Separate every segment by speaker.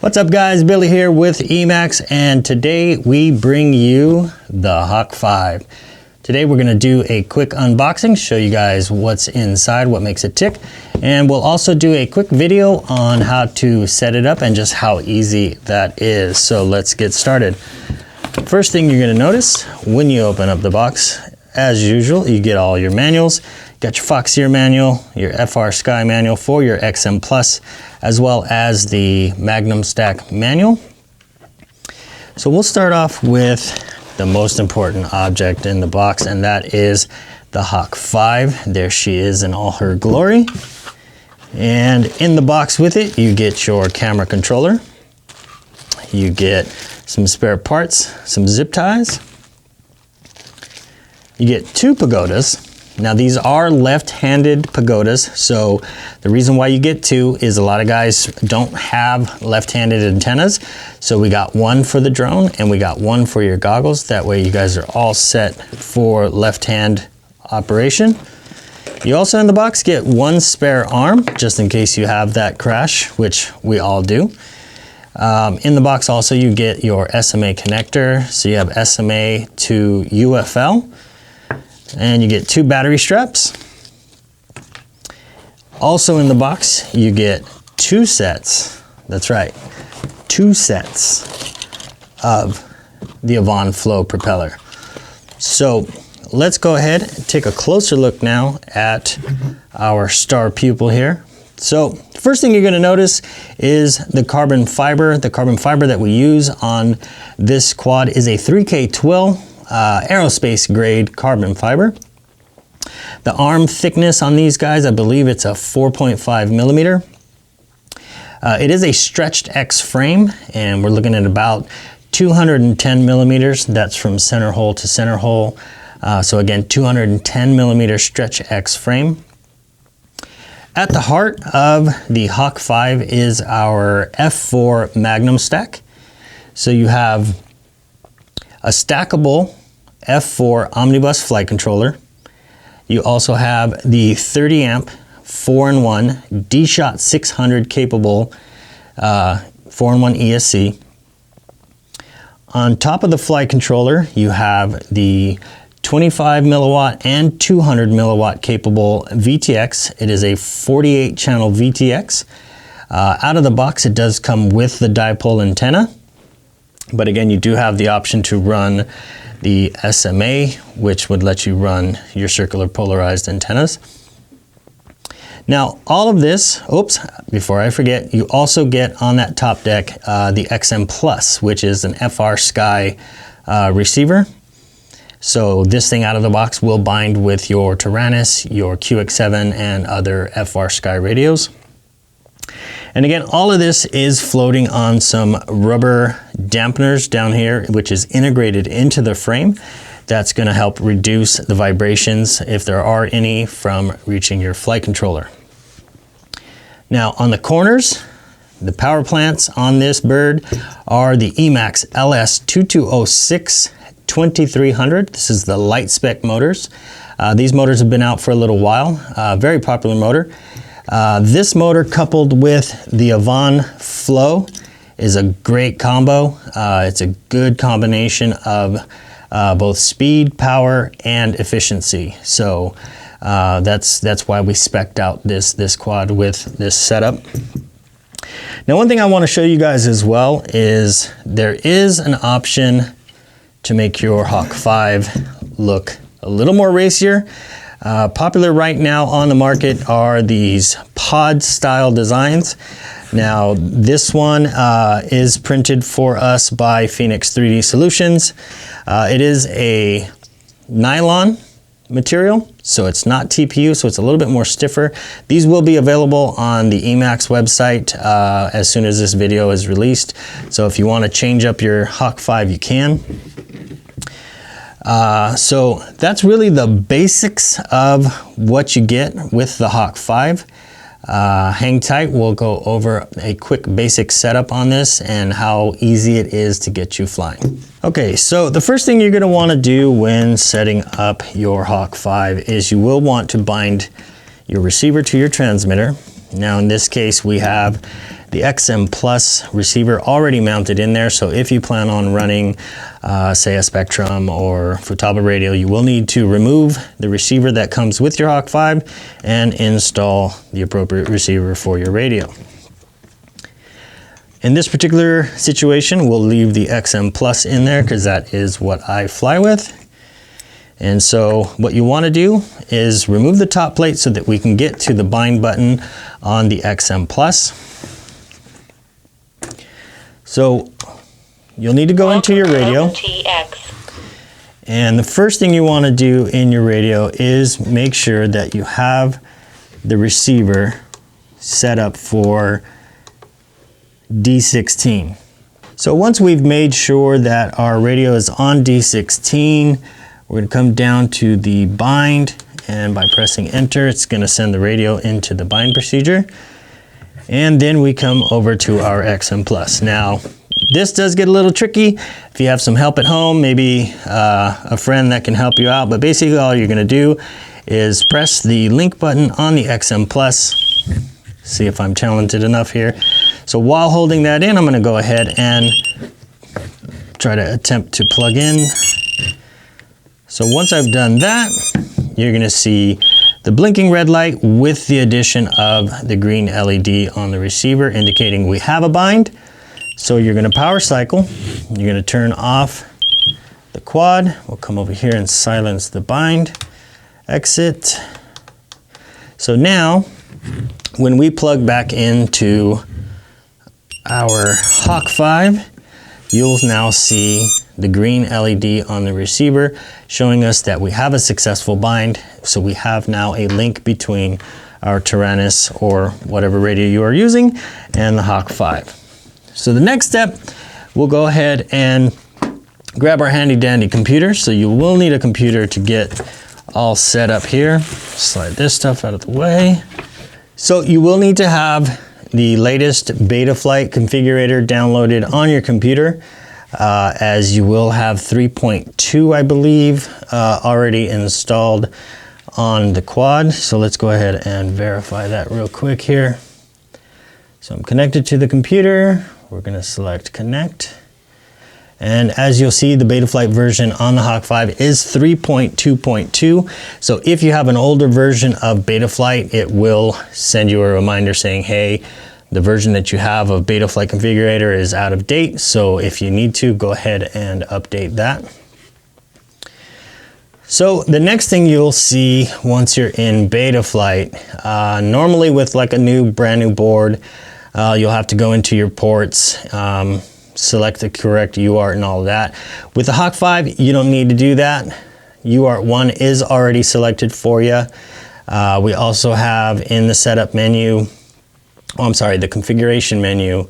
Speaker 1: What's up guys, Billy here with EMAX, and today we bring you the Hawk 5. Today we're going to do a quick unboxing, show you guys what's inside, what makes it tick, and we'll also do a quick video on how to set it up and just how easy that is. So let's get started. First thing you're going to notice when you open up the box, as usual, you get all your manuals. Got your Foxeer manual, your FR Sky manual for your XM Plus, as well as the Magnum Stack manual. So we'll start off with the most important object in the box, and that is the Hawk 5. There she is in all her glory. And in the box with it, you get your camera controller. You get some spare parts, some zip ties. You get two pagodas. Now these are left-handed pagodas, so the reason why you get two is a lot of guys don't have left-handed antennas. So we got one for the drone and we got one for your goggles. That way you guys are all set for left-hand operation. You also in the box get one spare arm, just in case you have that crash, which we all do. In the box also you get your SMA connector, so you have SMA to UFL. And you get two battery straps. Also in the box, you get two sets, that's right, two sets of the Avon Flow propeller. So let's go ahead and take a closer look now at our star pupil here. So first thing you're going to notice is the carbon fiber. The carbon fiber that we use on this quad is a 3K twill. Aerospace grade carbon fiber. The arm thickness on these guys, I believe it's a 4.5 millimeter. It is a stretched X frame, and we're looking at about 210 millimeters. That's from center hole to center hole. So again, 210 millimeter stretch X frame. At the heart of the Hawk 5 is our F4 Magnum stack. So you have a stackable F4 omnibus flight controller. You also have the 30 amp 4-in-1 D-Shot 600 capable 4-in-1 ESC. On top of the flight controller, you have the 25 milliwatt and 200 milliwatt capable VTX. It is a 48 channel VTX. Out of the box, it does come with the dipole antenna. But again, you do have the option to run the SMA, which would let you run your circular polarized antennas. Now, all of this, oops, before I forget, you also get on that top deck the XM Plus, which is an FR Sky receiver. So this thing out of the box will bind with your Taranis, your QX7, and other FR Sky radios. And again, all of this is floating on some rubber dampeners down here, which is integrated into the frame. That's going to help reduce the vibrations, if there are any, from reaching your flight controller. Now on the corners, the power plants on this bird are the EMAX LS2206 2300. This is the light spec motors. These motors have been out for a little while. Very popular motor. This motor coupled with the Avon Flow is a great combo. It's a good combination of both speed, power, and efficiency. So that's why we spec'd out this quad with this setup. Now, one thing I want to show you guys as well is there is an option to make your Hawk 5 look a little more racier. Popular right now on the market are these pod style designs. Now this one is printed for us by Phoenix 3D Solutions. It is a nylon material, so it's not TPU, so it's a little bit more stiffer. These will be available on the EMAX website as soon as this video is released. So if you want to change up your Hawk 5, you can. So that's really the basics of what you get with the Hawk 5. Hang tight, we'll go over a quick basic setup on this and how easy it is to get you flying. Okay, so the first thing you're going to want to do when setting up your Hawk 5 is you will want to bind your receiver to your transmitter. Now in this case we have the XM Plus receiver already mounted in there. So if you plan on running, say, a Spectrum or Futaba radio, you will need to remove the receiver that comes with your Hawk 5 and install the appropriate receiver for your radio. In this particular situation, we'll leave the XM Plus in there because that is what I fly with. And so what you want to do is remove the top plate so that we can get to the bind button on the XM Plus. So you'll need to go into your radio. And the first thing you want to do in your radio is make sure that you have the receiver set up for D16. So once we've made sure that our radio is on D16, we're going to come down to the bind, and by pressing enter, it's going to send the radio into the bind procedure. And then we come over to our XM Plus. Now, this does get a little tricky. If you have some help at home, maybe a friend that can help you out, but basically all you're going to do is press the link button on the XM Plus. See if I'm talented enough here. So while holding that in, I'm going to go ahead and try to attempt to plug in. So once I've done that, you're going to see the blinking red light with the addition of the green LED on the receiver, indicating we have a bind. So you're going to power cycle. You're going to turn off the quad. We'll come over here and silence the bind. Exit. So now, when we plug back into our Hawk 5, you'll now see the green LED on the receiver showing us that we have a successful bind. So we have now a link between our Tyrannus or whatever radio you are using and the Hawk 5. So the next step, we'll go ahead and grab our handy dandy computer. So you will need a computer to get all set up here. Slide this stuff out of the way. So you will need to have the latest Betaflight configurator downloaded on your computer, as you will have 3.2, I believe, already installed on the quad. So let's go ahead and verify that real quick here. So I'm connected to the computer. We're going to select connect. And as you'll see, the Betaflight version on the Hawk 5 is 3.2.2. So if you have an older version of Betaflight, it will send you a reminder saying, hey, the version that you have of Betaflight configurator is out of date. So if you need to, go ahead and update that. So the next thing you'll see once you're in Betaflight, normally with like a brand new board, you'll have to go into your ports, select the correct UART and all of that. With the Hawk 5, you don't need to do that. UART 1 is already selected for you. We also have in the setup menu, the configuration menu,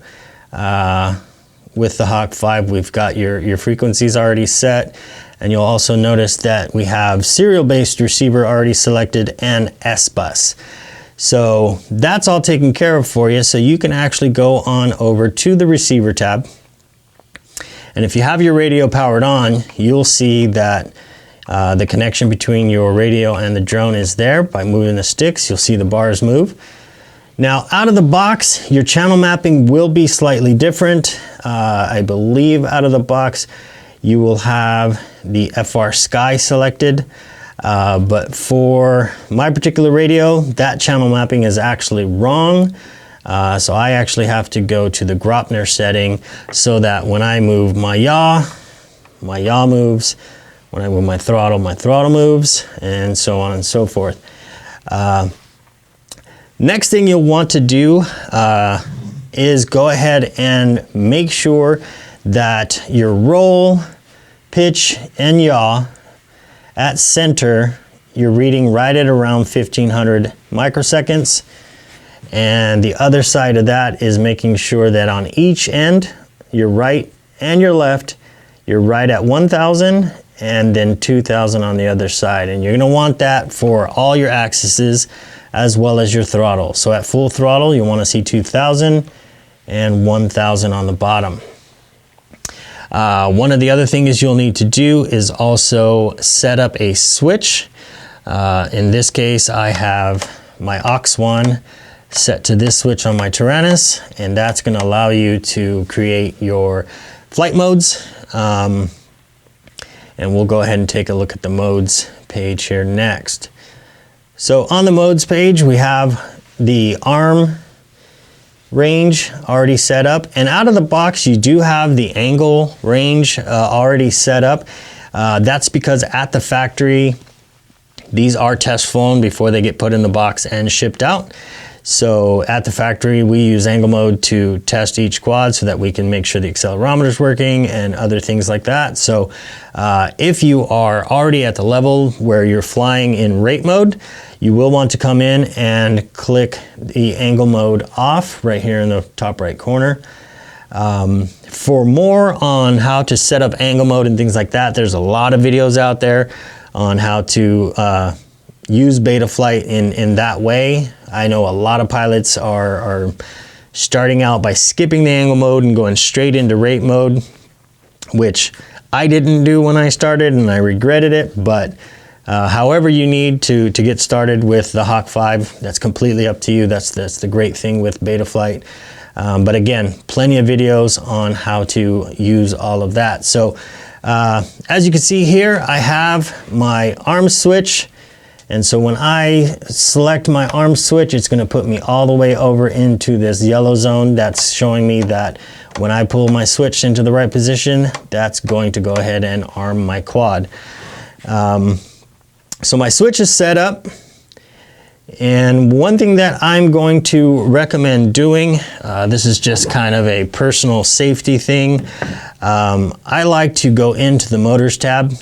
Speaker 1: with the Hawk 5, we've got your frequencies already set. And you'll also notice that we have serial-based receiver already selected and S-Bus. So that's all taken care of for you. So you can actually go on over to the receiver tab. And if you have your radio powered on, you'll see that the connection between your radio and the drone is there. By moving the sticks, you'll see the bars move. Now, out of the box, your channel mapping will be slightly different. I believe out of the box, you will have the FR Sky selected. But for my particular radio, that channel mapping is actually wrong. So I actually have to go to the Gropner setting so that when I move my yaw moves. When I move my throttle moves, and so on and so forth. Next thing you'll want to do is go ahead and make sure that your roll, pitch, and yaw at center, you're reading right at around 1500 microseconds. And the other side of that is making sure that on each end, your right and your left, you're right at 1000 and then 2000 on the other side. And you're gonna want that for all your axes as well as your throttle. So at full throttle, you wanna see 2000 and 1000 on the bottom. One of the other things you'll need to do is also set up a switch. In this case, I have my aux1 set to this switch on my Tyrannus, and that's going to allow you to create your flight modes. And we'll go ahead and take a look at the modes page here next. So on the modes page, we have the arm range already set up, and out of the box you do have the angle range already set up. That's because at the factory these are test flown before they get put in the box and shipped out. So at the factory we use angle mode to test each quad so that we can make sure the accelerometer is working and other things like that. So if you are already at the level where you're flying in rate mode, you will want to come in and click the angle mode off right here in the top right corner. For more on how to set up angle mode and things like that, there's a lot of videos out there on how to use Betaflight in that way. I know a lot of pilots are starting out by skipping the angle mode and going straight into rate mode, which I didn't do when I started and I regretted it. But however you need to get started with the Hawk 5, that's completely up to you. That's the great thing with Betaflight. But again, plenty of videos on how to use all of that. So as you can see here, I have my arm switch. And so when I select my arm switch, it's going to put me all the way over into this yellow zone. That's showing me that when I pull my switch into the right position, that's going to go ahead and arm my quad. So my switch is set up. And one thing that I'm going to recommend doing, this is just kind of a personal safety thing. I like to go into the motors tab.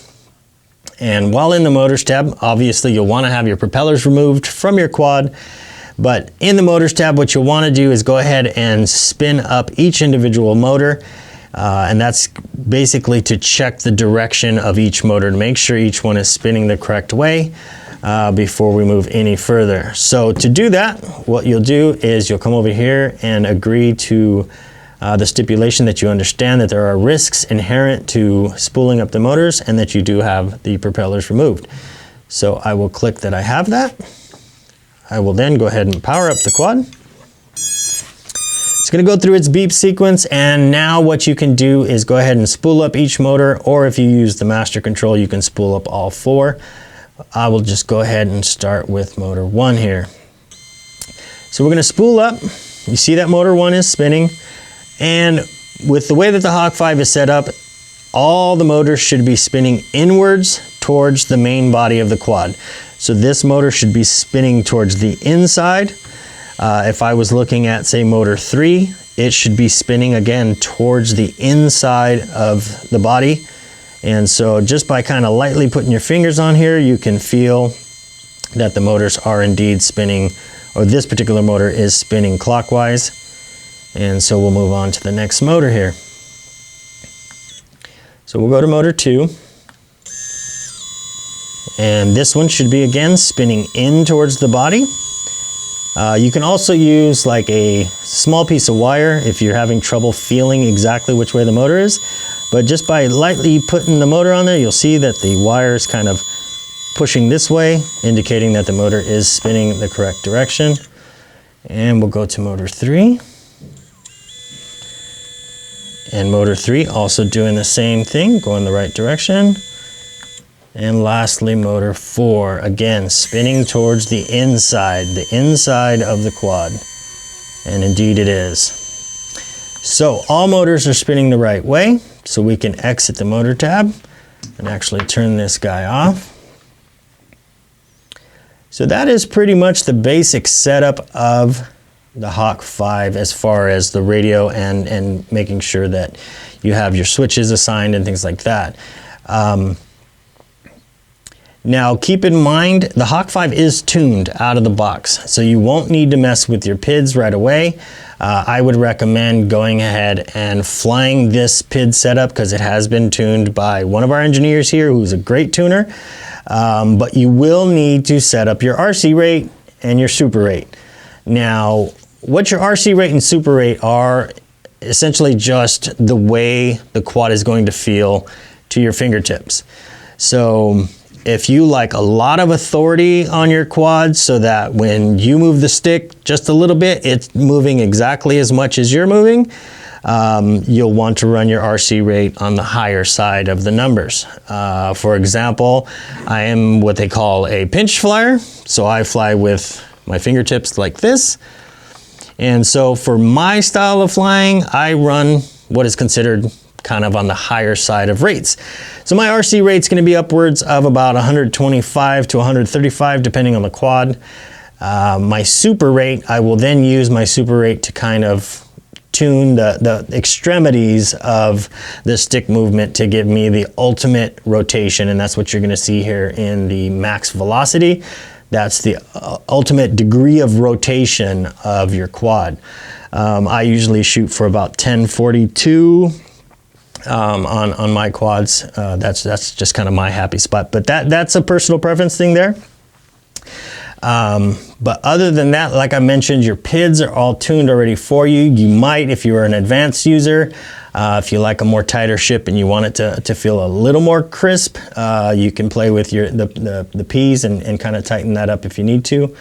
Speaker 1: And while in the motors tab, obviously you'll want to have your propellers removed from your quad. But in the motors tab, what you'll want to do is go ahead and spin up each individual motor. And that's basically to check the direction of each motor to make sure each one is spinning the correct way before we move any further. So to do that, what you'll do is you'll come over here and agree to the stipulation that you understand that there are risks inherent to spooling up the motors and that you do have the propellers removed. So I will click that I have that. I will then go ahead and power up the quad. It's going to go through its beep sequence, and now what you can do is go ahead and spool up each motor, or if you use the master control, you can spool up all four. I will just go ahead and start with motor 1 here. So we're going to spool up. You see that motor 1 is spinning. And with the way that the Hawk 5 is set up, all the motors should be spinning inwards towards the main body of the quad. So this motor should be spinning towards the inside. If I was looking at, say, motor 3, it should be spinning again towards the inside of the body. And so just by kind of lightly putting your fingers on here, you can feel that the motors are indeed spinning, or this particular motor is spinning clockwise. And so we'll move on to the next motor here. So we'll go to motor 2. And this one should be again spinning in towards the body. You can also use like a small piece of wire if you're having trouble feeling exactly which way the motor is. But just by lightly putting the motor on there, you'll see that the wire is kind of pushing this way, indicating that the motor is spinning the correct direction. And we'll go to motor 3. And motor 3 also doing the same thing, going the right direction. And lastly, motor 4, again, spinning towards the inside of the quad. And indeed it is. So all motors are spinning the right way, so we can exit the motor tab and actually turn this guy off. So that is pretty much the basic setup of the Hawk 5 as far as the radio and making sure that you have your switches assigned and things like that. Now keep in mind the Hawk 5 is tuned out of the box, so you won't need to mess with your PIDs right away. I would recommend going ahead and flying this PID setup because it has been tuned by one of our engineers here who's a great tuner. But you will need to set up your RC rate and your super rate. Now, what your RC rate and super rate are essentially just the way the quad is going to feel to your fingertips. So if you like a lot of authority on your quad so that when you move the stick just a little bit, it's moving exactly as much as you're moving, you'll want to run your RC rate on the higher side of the numbers. For example, I am what they call a pinch flyer, so I fly with my fingertips like this. And so for my style of flying, I run what is considered kind of on the higher side of rates. So my RC rate's going to be upwards of about 125 to 135 depending on the quad. My super rate, I will then use my super rate to kind of tune the extremities of the stick movement to give me the ultimate rotation, and that's what you're going to see here in the max velocity. That's the ultimate degree of rotation of your quad. I usually shoot for about 1042 on my quads. That's just kind of my happy spot, but that's a personal preference thing there. But other than that, like I mentioned, your PIDs are all tuned already for you. You might, if you're an advanced user, if you like a more tighter ship and you want it to feel a little more crisp, you can play with the Ps and kind of tighten that up if you need to.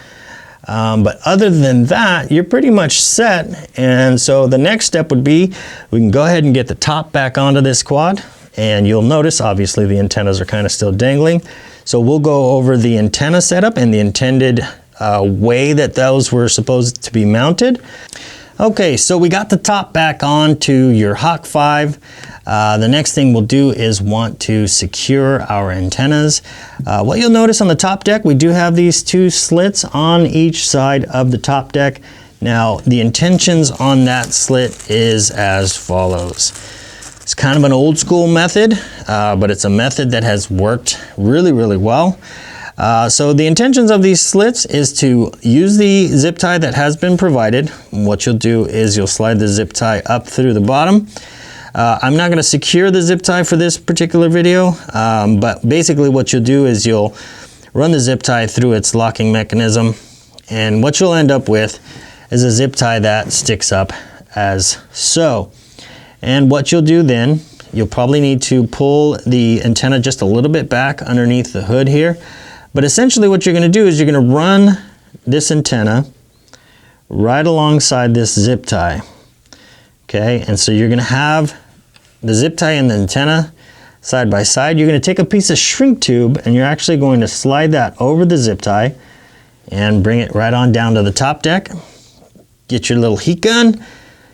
Speaker 1: But other than that, you're pretty much set. And so the next step would be, we can go ahead and get the top back onto this quad. And you'll notice, obviously, the antennas are kind of still dangling. So we'll go over the antenna setup and the intended way that those were supposed to be mounted. Okay, so we got the top back on to your Hawk 5. The next thing we'll do is want to secure our antennas. What you'll notice on the top deck, we do have these two slits on each side of the top deck. Now, the intentions on that slit is as follows. It's kind of an old school method, but it's a method that has worked really, really well. So the intentions of these slits is to use the zip tie that has been provided. What you'll do is you'll slide the zip tie up through the bottom. I'm not going to secure the zip tie for this particular video, but basically what you'll do is you'll run the zip tie through its locking mechanism, and what you'll end up with is a zip tie that sticks up as so. And what you'll do then, you'll probably need to pull the antenna just a little bit back underneath the hood here. But essentially what you're going to do is you're going to run this antenna right alongside this zip tie. Okay, and so you're going to have the zip tie and the antenna side by side. You're going to take a piece of shrink tube and you're actually going to slide that over the zip tie and bring it right on down to the top deck. Get your little heat gun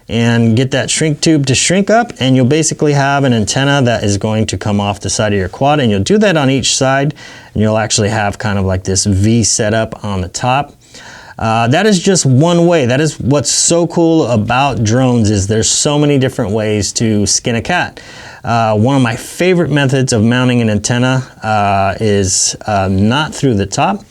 Speaker 1: and get that shrink tube to shrink up, and you'll basically have an antenna that is going to come off the side of your quad, and you'll do that on each side, and you'll actually have kind of like this V setup on the top. That is just one way. That is what's so cool about drones, is there's so many different ways to skin a cat. One of my favorite methods of mounting an antenna is not through the top.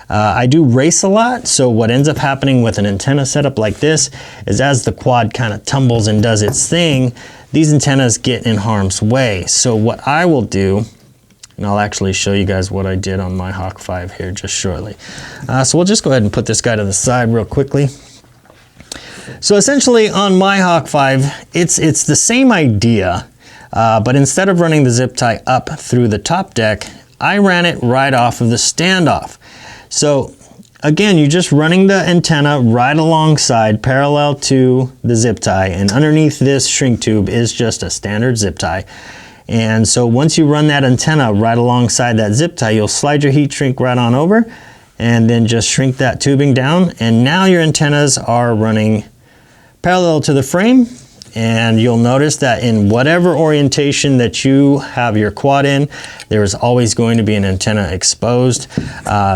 Speaker 1: I do race a lot, so what ends up happening with an antenna setup like this is as the quad kind of tumbles and does its thing, these antennas get in harm's way. So what I will do, and I'll actually show you guys what I did on my Hawk 5 here just shortly. So we'll just go ahead and put this guy to the side real quickly. So essentially on my Hawk 5, it's the same idea, but instead of running the zip tie up through the top deck, I ran it right off of the standoff. So again, you're just running the antenna right alongside, parallel to the zip tie, and underneath this shrink tube is just a standard zip tie. And so once you run that antenna right alongside that zip tie, you'll slide your heat shrink right on over and then just shrink that tubing down, and now your antennas are running parallel to the frame. And you'll notice that in whatever orientation that you have your quad in, there is always going to be an antenna exposed.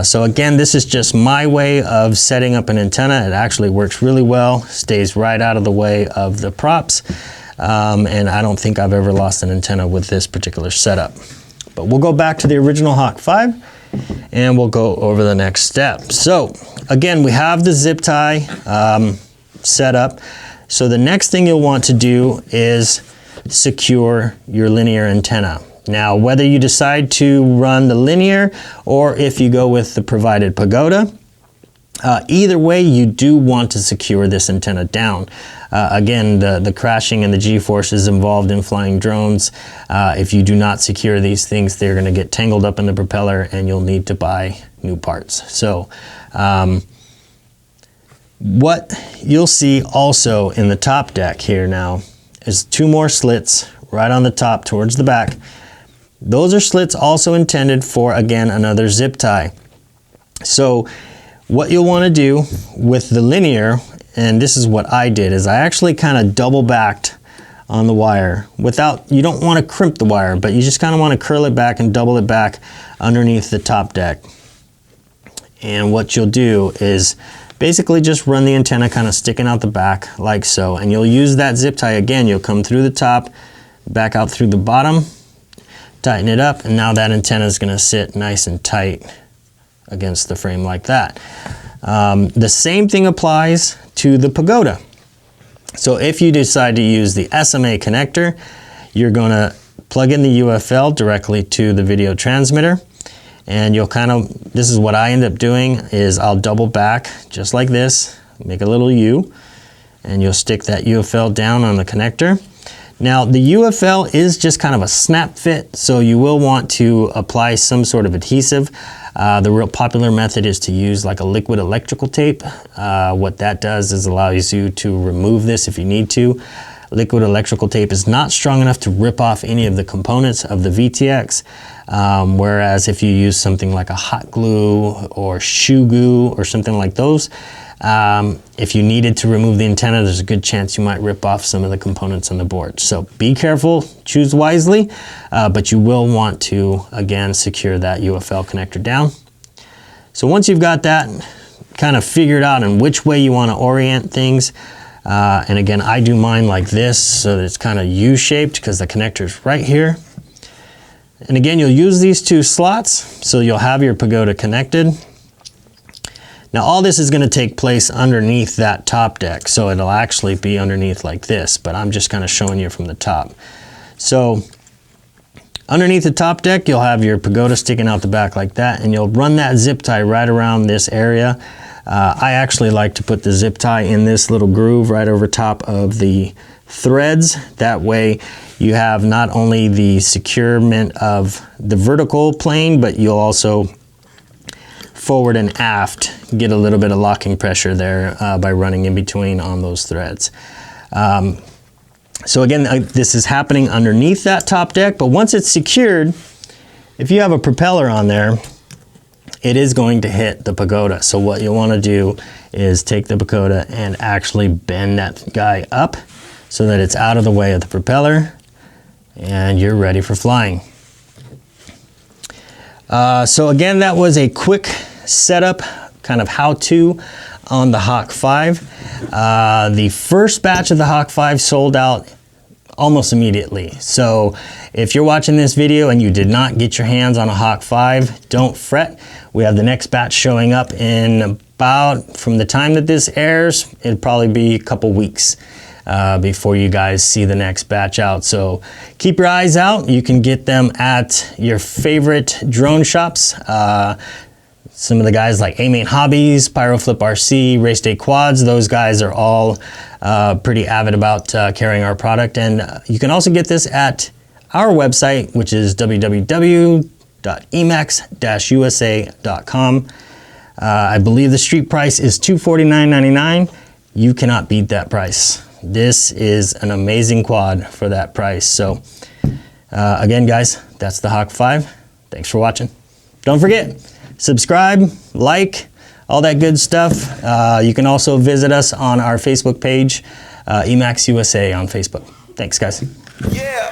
Speaker 1: So again, this is just my way of setting up an antenna. It actually works really well, stays right out of the way of the props. And I don't think I've ever lost an antenna with this particular setup. But we'll go back to the original Hawk 5 and we'll go over the next step. So again, we have the zip tie set up. So the next thing you'll want to do is secure your linear antenna. Now, whether you decide to run the linear or if you go with the provided pagoda, Either way, you do want to secure this antenna down. Again, the crashing and the G-forces involved in flying drones, if you do not secure these things, they're going to get tangled up in the propeller and you'll need to buy new parts. So what you'll see also in the top deck here now is 2 more slits right on the top towards the back. Those are slits also intended for, again, another zip tie. So what you'll want to do with the linear, and this is what I did, is I actually kind of double backed on the wire without, you don't want to crimp the wire, but you just kind of want to curl it back and double it back underneath the top deck. And what you'll do is basically just run the antenna kind of sticking out the back like so, and you'll use that zip tie again. You'll come through the top, back out through the bottom, tighten it up, and now that antenna is going to sit nice and tight against the frame like that. The same thing applies to the pagoda. So if you decide to use the SMA connector, you're going to plug in the UFL directly to the video transmitter, and you'll kind of, this is what I end up doing, is I'll double back just like this, make a little U, and you'll stick that UFL down on the connector. Now the UFL is just kind of a snap fit, so you will want to apply some sort of adhesive. The real popular method is to use like a liquid electrical tape. What that does is allows you to remove this if you need to. Liquid electrical tape is not strong enough to rip off any of the components of the VTX, whereas if you use something like a hot glue or shoe glue or something like those, if you needed to remove the antenna, there's a good chance you might rip off some of the components on the board. So be careful, choose wisely, but you will want to, again, secure that UFL connector down. So once you've got that kind of figured out in which way you want to orient things, and again, I do mine like this so that it's kind of U-shaped because the connector is right here. And again, you'll use these 2 slots, so you'll have your pagoda connected. Now all this is going to take place underneath that top deck, so it'll actually be underneath like this, but I'm just kind of showing you from the top. So underneath the top deck, you'll have your pagoda sticking out the back like that, and you'll run that zip tie right around this area. I actually like to put the zip tie in this little groove right over top of the threads. That way you have not only the securement of the vertical plane, but you'll also forward and aft get a little bit of locking pressure there by running in between on those threads. So again, this is happening underneath that top deck, but once it's secured, if you have a propeller on there, it is going to hit the pagoda. So what you'll want to do is take the pagoda and actually bend that guy up so that it's out of the way of the propeller, and you're ready for flying. So again, that was a quick setup, kind of how-to on the Hawk 5. The first batch of the Hawk 5 sold out almost immediately. So if you're watching this video and you did not get your hands on a Hawk 5, don't fret. We have the next batch showing up in about, from the time that this airs, it'll probably be a couple weeks before you guys see the next batch out. So keep your eyes out. You can get them at your favorite drone shops. Some of the guys like A-Main Hobbies, Pyroflip RC, Race Day Quads, those guys are all pretty avid about carrying our product. And you can also get this at our website, which is www.emax-usa.com. I believe the street price is $249.99. You cannot beat that price. This is an amazing quad for that price. So again, guys, that's the Hawk 5. Thanks for watching. Don't forget, subscribe, like, all that good stuff. You can also visit us on our Facebook page, EMAX USA on Facebook. Thanks, guys.
Speaker 2: Yeah.